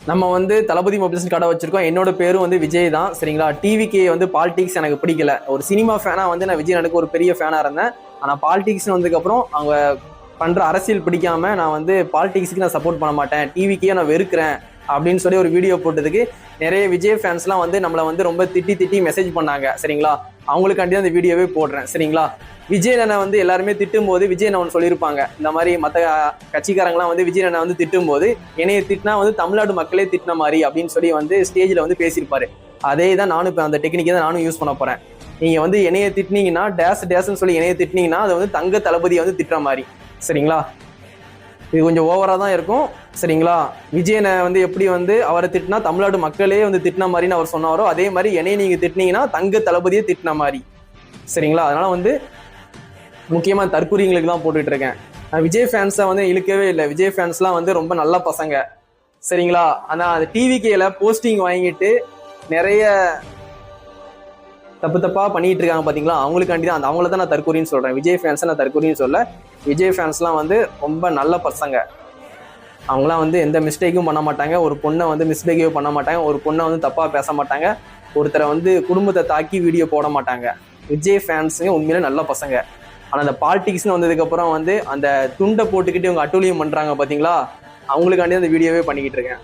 நம்ம வந்து தளபதி மொபைல்ஸ் கடை வச்சிருக்கோம். என்னோட பேரும் வந்து விஜய் தான், சரிங்களா. டிவிக்கு வந்து பாலிடிக்ஸ் எனக்கு பிடிக்கல. ஒரு சினிமா ஃபேனா வந்து நான் விஜய் எனக்கு ஒரு பெரிய ஃபேனா இருந்தேன். ஆனா பாலிடிக்ஸ் வந்ததுக்கப்புறம் அவங்க பண்ற அரசியல் பிடிக்காம நான் வந்து பாலிடிக்ஸ்க்கு நான் சப்போர்ட் பண்ண மாட்டேன், டிவிக்கே நான் வெறுக்கிறேன் அப்படின்னு சொல்லி ஒரு வீடியோ போட்டதுக்கு நிறைய விஜய் ஃபேன்ஸ்லாம் வந்து நம்மளை வந்து ரொம்ப திட்டி மெசேஜ் பண்ணாங்க, சரிங்களா. அவங்களுக்காண்டி அந்த வீடியோவே போடுறேன், சரிங்களா. விஜய் அண்ணனை வந்து எல்லாருமே திட்டும் போது விஜய் அண்ணன் சொல்லியிருப்பாங்க, இந்த மாதிரி மற்ற கட்சிக்காரங்களாம் வந்து விஜய் அண்ணன் வந்து திட்டும் போது என்னைய திட்டினா வந்து தமிழ்நாடு மக்களே திட்டின மாதிரி அப்படின்னு சொல்லி வந்து ஸ்டேஜில் வந்து பேசியிருப்பாரு. அதே தான் நானும் இப்போ அந்த டெக்னிக்கை தான் நானும் யூஸ் பண்ண போறேன். நீங்க வந்து என்னைய திட்டினீங்கன்னா டேஸ்ன்னு சொல்லி என்னைய திட்டினீங்கன்னா அது வந்து தங்க தளபதியை வந்து திட்டுற மாதிரி, சரிங்களா. இது கொஞ்சம் ஓவரா தான் இருக்கும், சரிங்களா. விஜயனை வந்து எப்படி வந்து அவரை திட்டினா தமிழ்நாடு மக்களே வந்து திட்டின மாதிரின்னு அவர் சொன்னாரோ அதே மாதிரி என்னைய நீங்க திட்டினீங்கன்னா தங்க தளபதியை திட்டின மாதிரி, சரிங்களா. அதனால வந்து முக்கியமா தற்கூரிங்களுக்கு தான் போட்டுட்டு இருக்கேன். விஜய் ஃபேன்ஸை வந்து இழுக்கவே இல்லை. விஜய் ஃபேன்ஸ்லாம் வந்து ரொம்ப நல்ல பசங்க, சரிங்களா. ஆனா அது டிவிகேல போஸ்டிங் வாங்கிட்டு நிறைய தப்பா பண்ணிட்டு இருக்காங்க பாத்தீங்களா, அவங்களுக்காண்டி தான் அவங்கள தான் நான் தற்கூரின்னு சொல்றேன். விஜய் ஃபேன்ஸை நான் தற்கூரின்னு சொல்ல. விஜய் ஃபேன்ஸ்லாம் வந்து ரொம்ப நல்ல பசங்க. அவங்களாம் வந்து எந்த மிஸ்டேக்கும் பண்ண மாட்டாங்க, ஒரு பொண்ணை வந்து மிஸ்பிஹேவ் பண்ண மாட்டாங்க, ஒரு பொண்ணை வந்து தப்பா பேச மாட்டாங்க, ஒருத்தரை வந்து குடும்பத்தை தாக்கி வீடியோ போட மாட்டாங்க. விஜய் ஃபேன்ஸுங்க உண்மையிலே நல்ல பசங்க. ஆனா அந்த பாலிடிக்ஸ்னு வந்ததுக்கு அப்புறம் வந்து அந்த துண்டை போட்டுக்கிட்டு இவங்க அட்டூழியம் பண்றாங்க பாத்தீங்களா, அவங்களுக்காண்டி அந்த வீடியோவே பண்ணிக்கிட்டு இருக்கேன்.